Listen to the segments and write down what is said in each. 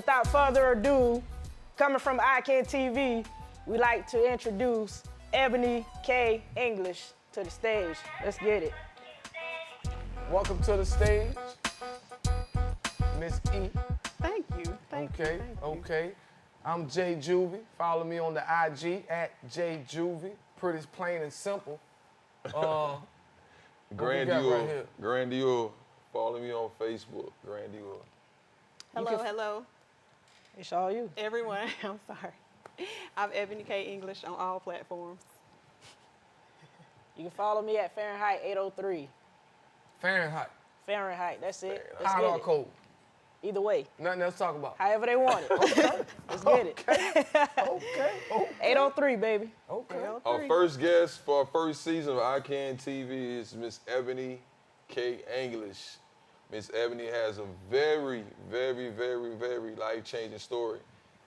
without further ado, coming from ICANN TV, we like to introduce Ebony K. English to the stage. Let's get it. Welcome to the stage, Miss E. Thank you. Thank you. Okay. I'm Jay Juvie. Follow me on the IG at Jay Juvie. Pretty plain and simple. Grandeur. Follow me on Facebook, Grandeur. Hello. It's all you. Everyone, I'm sorry. I'm Ebony K. English on all platforms. You can follow me at Fahrenheit 803. Fahrenheit, that's it. hot or cold? Either way. Nothing else to talk about. However they want it. Let's get it. Okay. 803, baby. Okay. 803. Our first guest for our first season of ICANN TV is Miss Ebony K. English. Miss Ebony has a very, very, very, very life-changing story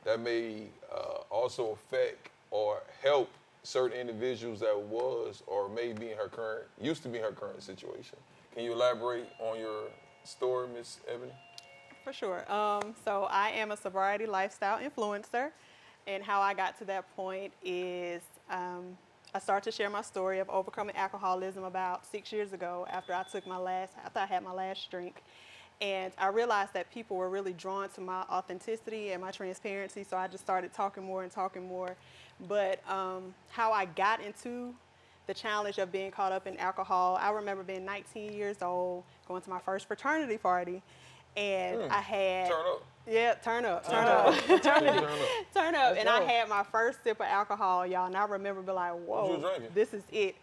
that may also affect or help certain individuals that was or may be in used to be in her current situation. Can you elaborate on your story, Miss Ebony? For sure. So I am a sobriety lifestyle influencer, and how I got to that point is I started to share my story of overcoming alcoholism about 6 years ago after I had my last drink. And I realized that people were really drawn to my authenticity and my transparency, so I just started talking more. But how I got into the challenge of being caught up in alcohol, I remember being 19 years old, going to my first fraternity party, and I had... Turn up. Yeah, turn up. Turn up. And I had my first sip of alcohol, y'all, and I remember being like, What you whoa, drinking? this is it.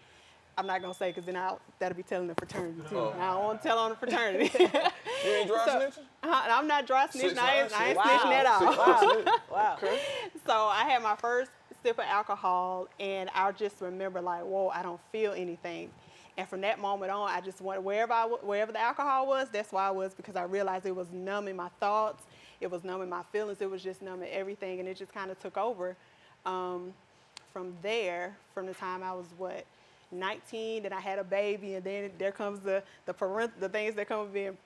I'm not gonna say, because then that'll be telling the fraternity too. I don't want to tell on the fraternity. You ain't dry snitching? I'm not dry snitching. I ain't Wow. snitching at all. Wow. Okay. So I had my first sip of alcohol, and I just remember like, whoa, I don't feel anything. And from that moment on, I just went wherever the alcohol was, that's where I was, because I realized it was numbing my thoughts, it was numbing my feelings, it was just numbing everything, and it just kind of took over. From there, from the time I was 19, then I had a baby, and then there comes the things that come with being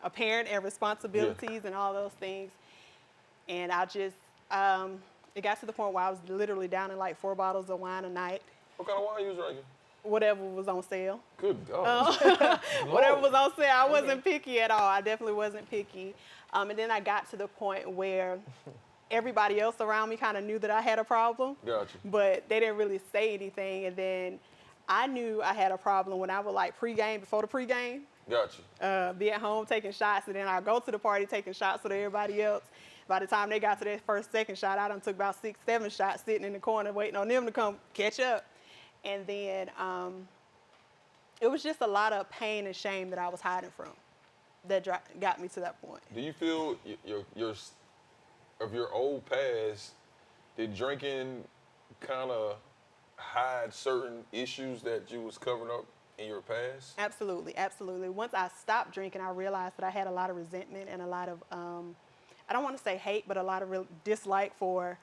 a parent and responsibilities and all those things. And I just, it got to the point where I was literally down in like 4 bottles of wine a night. What kind of wine you was drinking? Whatever was on sale. Good God. Whatever was on sale. I wasn't picky at all. I definitely wasn't picky. And then I got to the point where everybody else around me kind of knew that I had a problem. Gotcha. But they didn't really say anything. And then I knew I had a problem when I would like pregame, before the pregame. Gotcha. Be at home taking shots, and then I go to the party taking shots with everybody else. By the time they got to their second shot, I done took about 6, 7 shots sitting in the corner waiting on them to come catch up. And then it was just a lot of pain and shame that I was hiding from that got me to that point. Do you feel of your old past, did drinking kind of hide certain issues that you was covering up in your past? Absolutely. Once I stopped drinking, I realized that I had a lot of resentment and a lot of, I don't want to say hate, but a lot of dislike for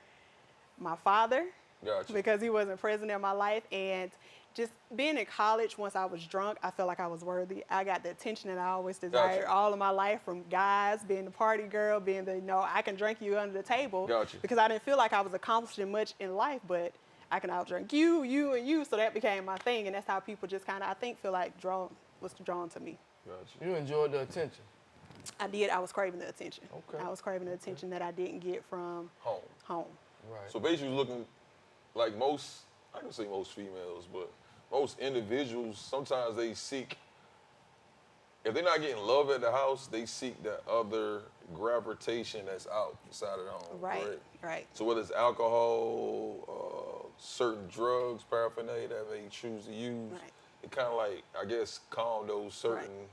my father. Gotcha. Because he wasn't present in my life. And just being in college, once I was drunk, I felt like I was worthy. I got the attention that I always desired all of my life, from guys, being the party girl, being the, I can drink you under the table. Gotcha. Because I didn't feel like I was accomplishing much in life, but I can outdrink you, and you. So that became my thing. And that's how people just kind of, I think, feel like was drawn to me. Gotcha. You enjoyed the attention. I did. I was craving the attention. Okay. I was craving the attention that I didn't get from home. Right. So basically looking like I can say most females, but most individuals, sometimes they seek, if they're not getting love at the house, they seek that other gravitation that's outside of the home. Right. So whether it's alcohol, certain drugs, paraphernalia that they choose to use, it kind of like, I guess, calm those certain,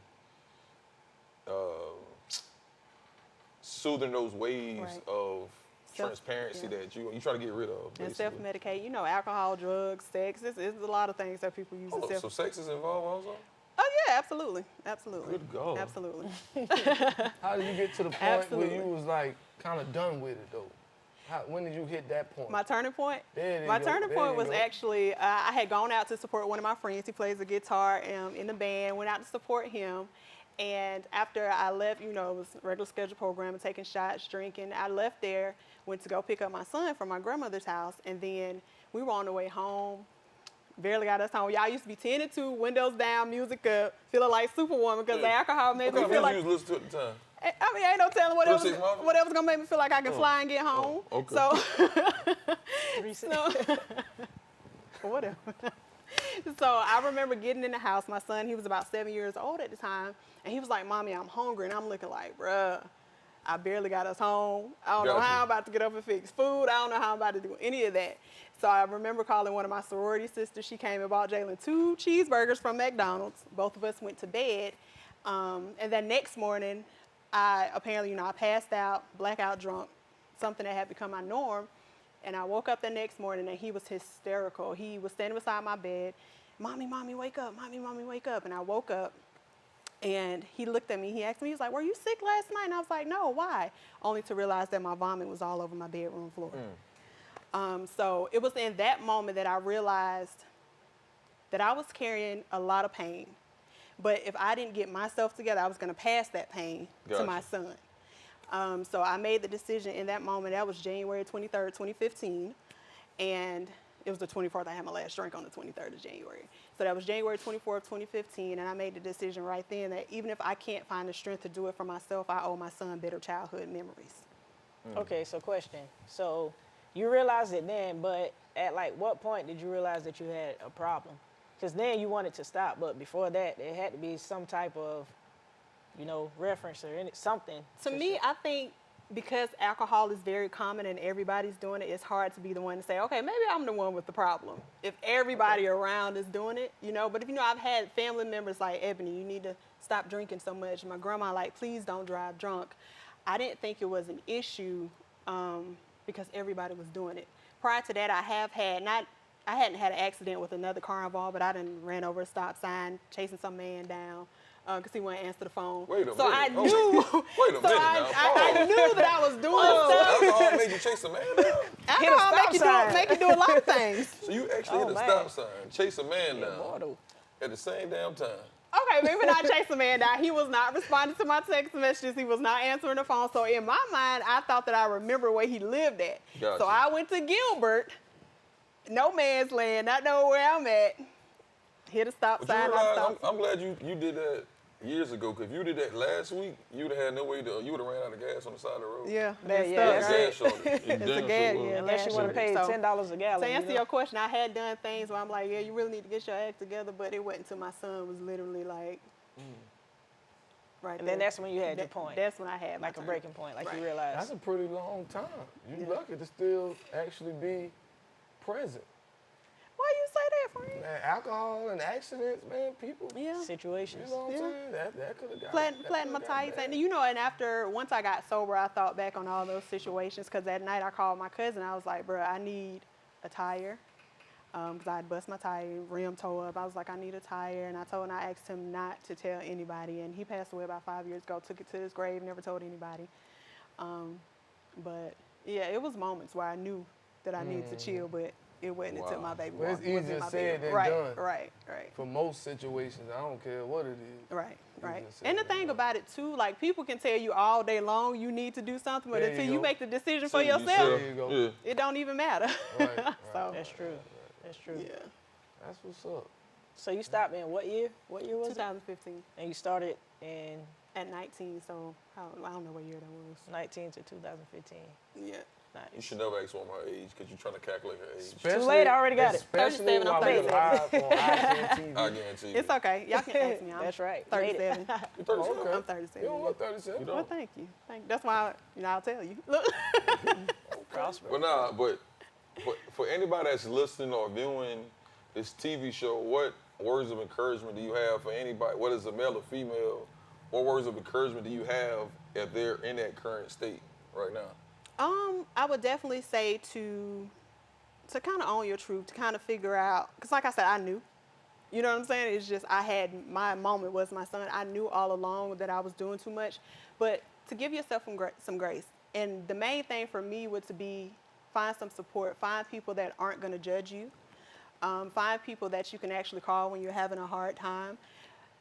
soothing those waves of transparency that you try to get rid of. And self-medicate. Alcohol, drugs, sex. It's a lot of things that people use. So sex is involved also? Oh, yeah, absolutely. Good God. Absolutely. How did you get to the point where you was like kind of done with it though? When did you hit that point? My turning point? There My you turning go. point was actually, I had gone out to support one of my friends. He plays the guitar in the band, went out to support him. And after I left, you know, it was regular scheduled program, taking shots, drinking. I left there, went to go pick up my son from my grandmother's house, and then we were on the way home. Barely got us home. Y'all used to be 10 and 2, windows down, music up, feeling like Superwoman because the alcohol made me feel like. What music you was listening to at the time? I mean, ain't no telling what else 3 6 Mafia? what else gonna make me feel like I can fly and get home. Okay. So, whatever. So I remember getting in the house. My son, he was about 7 years old at the time, and he was like, "Mommy, I'm hungry," and I'm looking like, "Bruh, I barely got us home. I don't know how I'm about to get up and fix food. I don't know how I'm about to do any of that." So I remember calling one of my sorority sisters. She came and bought Jalen 2 cheeseburgers from McDonald's. Both of us went to bed. And then next morning, I passed out, blackout drunk, something that had become my norm. And I woke up the next morning and he was hysterical. He was standing beside my bed. "Mommy, mommy, wake up. Mommy, mommy, wake up." And I woke up and he looked at me. He asked me, he was like, "Were you sick last night?" And I was like, "No, why?" Only to realize that my vomit was all over my bedroom floor. So it was in that moment that I realized that I was carrying a lot of pain. But if I didn't get myself together, I was going to pass that pain to my son. So I made the decision in that moment. That was January 23rd, 2015. And it was the 24th. I had my last drink on the 23rd of January. So that was January 24th, 2015. And I made the decision right then that even if I can't find the strength to do it for myself, I owe my son better childhood memories. Okay, so question. So you realized it then, but at like what point did you realize that you had a problem? Because then you wanted to stop, but before that, there had to be some type of, you know, reference or something. To me, I think because alcohol is very common and everybody's doing it, it's hard to be the one to say, okay, maybe I'm the one with the problem. If everybody around is doing it, you know. But if, you know, I've had family members like, "Ebony, you need to stop drinking so much." My grandma like, "Please don't drive drunk." I didn't think it was an issue because everybody was doing it. Prior to that, I hadn't had an accident with another car involved, but I done ran over a stop sign, chasing some man down because he wouldn't answer the phone. Wait a minute. I knew. Wait a minute now. I knew that I was doing stuff. Alcohol made you chase a man down? Alcohol make you do a lot of things. So you actually hit a stop sign, chase a man down Mortal. at the same damn time. Okay, maybe not chase a man down. He was not responding to my text messages. He was not answering the phone. So in my mind, I thought that I remember where he lived at. Gotcha. So I went to Gilbert, no man's land, not know where I'm at. Hit a stop But sign. you realize, I'm glad you did that years ago, because if you did that last week, you would have had no way to, you would have ran out of gas on the side of the road. Yeah, that's Gas shortage. It's a gas, yeah. Unless you would have paid So, $10 a gallon. To you answer know? your question, I had done things where I'm like, yeah, you really need to get your act together, but it wasn't until my son was literally like, right And there. then that's when you had your point. That's when I had my Like a turn. breaking point, like you Right. realized. That's a pretty long time. You lucky to still actually be present. Why you say that, friend? Man, alcohol and accidents, man, people. Yeah. You Situations. know what I'm Yeah. saying? That could have got. Flattened my tights. And, you know, and after, once I got sober, I thought back on all those situations, because that night I called my cousin. I was like, bro, I need a tire. Because I had bust my tire, rim tore up. I was like, I need a tire. And I asked him not to tell anybody. And he passed away about 5 years ago, took it to his grave, never told anybody. But, yeah, it was moments where I knew that I needed to chill, but it wasn't until my baby Well, it's was in easier my said bedroom. than done. Right. For most situations, I don't care what it is. Right. just And the said thing about it too, like, people can tell you all day long you need to do something, but There until you you go. make the decision for See, you yourself, There you go. Yeah. it don't even matter. Right. So That's true. That's true. yeah, That's what's up. So you stopped in what year? What year was it? 2015 And you started in at 19. So I don't know what year that was. 19 to 2015. Yeah. Nice. You should never ask woman her age, because you're trying to calculate her age. Too late, I already got it. Especially 37, I'm while we're 37. live on ICANN I TV. guarantee you. It's okay. Y'all can ask me. I'm That's right. 37. You 37? Okay. I'm 37. You don't look 37. You don't? Well, thank you. That's why I'll tell you. Look. Prosper. But for anybody that's listening or viewing this TV show, what words of encouragement do you have for anybody, whether it's a male or female? What words of encouragement do you have if they're in that current state right now? I would definitely say to kind of own your truth, to kind of figure out, because like I said, I knew. You know what I'm saying? It's just my moment was my son. I knew all along that I was doing too much, but to give yourself some grace. And the main thing for me would to be find some support, find people that aren't going to judge you, find people that you can actually call when you're having a hard time.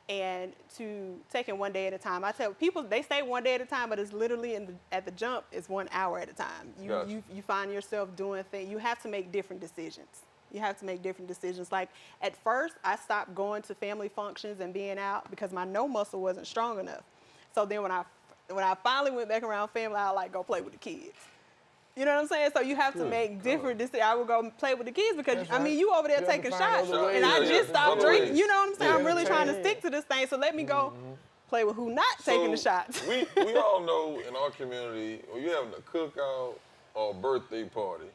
and to taking one day at a time. I tell people they say one day at a time, but it's literally at the jump is 1 hour at a time. Gotcha. You find yourself doing things. You have to make different decisions. You have to make different decisions. Like at first, I stopped going to family functions and being out because my no muscle wasn't strong enough. So then when I finally went back around family, I like go play with the kids. You know what I'm saying? So you have to make different decisions. I would go play with the kids because, That's I mean, right. you over there You have to taking find shots. other ways. And I Yeah, just stopped other drinking. ways. You know what I'm saying? I'm Yeah. really trying to stick to this thing. So let me go play with who not taking the shots. we all know in our community, when you're having a cookout or a birthday party,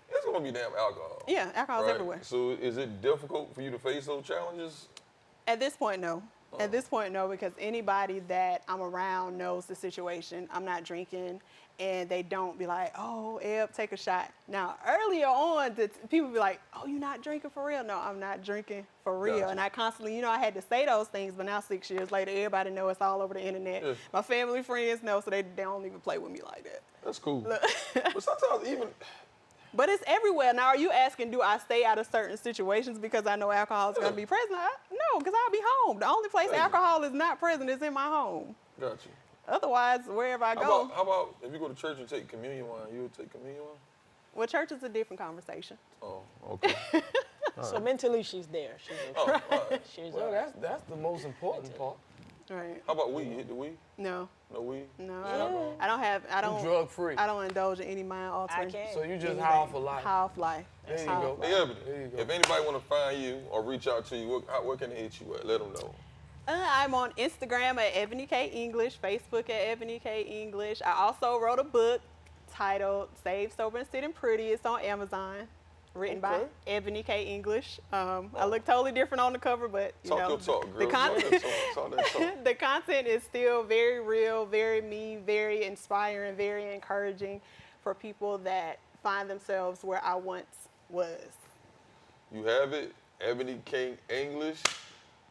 it's gonna be damn alcohol. Yeah, alcohol's right? everywhere. So is it difficult for you to face those challenges? At this point, no. At this point, no, because anybody that I'm around knows the situation. I'm not drinking, and they don't be like, oh, Eb, take a shot. Now, earlier on, people be like, oh, you're not drinking for real? No, I'm not drinking for real. Gotcha. And I constantly, I had to say those things, but now 6 years later, everybody know it's all over the internet. Yeah. My family, friends know, so they don't even play with me like that. That's cool. But sometimes even, But it's everywhere. Now, are you asking, do I stay out of certain situations because I know alcohol is going to be present? No, because I'll be home. The only place alcohol is not present is in my home. got you. Otherwise, wherever I go. How about if you go to church and take communion wine, you would take communion wine? Well, church is a different conversation. Oh, okay. So mentally, she's there. She's okay. Oh, all right. She's Well, okay. that's the most important part. Right. How about weed? You hit the weed? No. No weed? No. Yeah. I don't drug free. I don't indulge in any mind altering. I can't. So you just anything. high off of life. High off life. There you High go. off life. Hey, Ebony, There you go. if anybody want to find you or reach out to you, where can they hit you at? Let them know. I'm on Instagram at Ebony K English, Facebook at Ebony K English. I also wrote a book titled Save, Sober, and Sitting Pretty. It's on Amazon, written by Okay. Ebony K English. I look totally different on the cover, but you Talk know, your talk, the girl. Talk content, that talk. Talk that talk. the content is still very real, very me, very inspiring, very encouraging for people that find themselves where I once was. You have it, Ebony King English.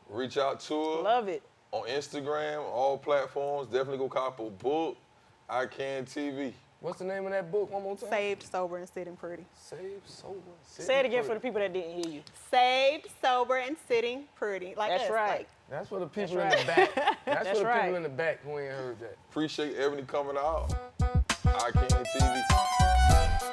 Reach out to her Love it. on Instagram, all platforms. Definitely go cop a book. I Can TV. What's the name of that book one more time? Saved, Sober, and Sitting Pretty. Save, sober, Say it again for the people that didn't hear you. Saved, sober, and sitting pretty. Like That's us, right. like- That's for the people That's in the back. That's That's for the right. people in the back who ain't heard that. Appreciate Ebony coming out. I Can TV.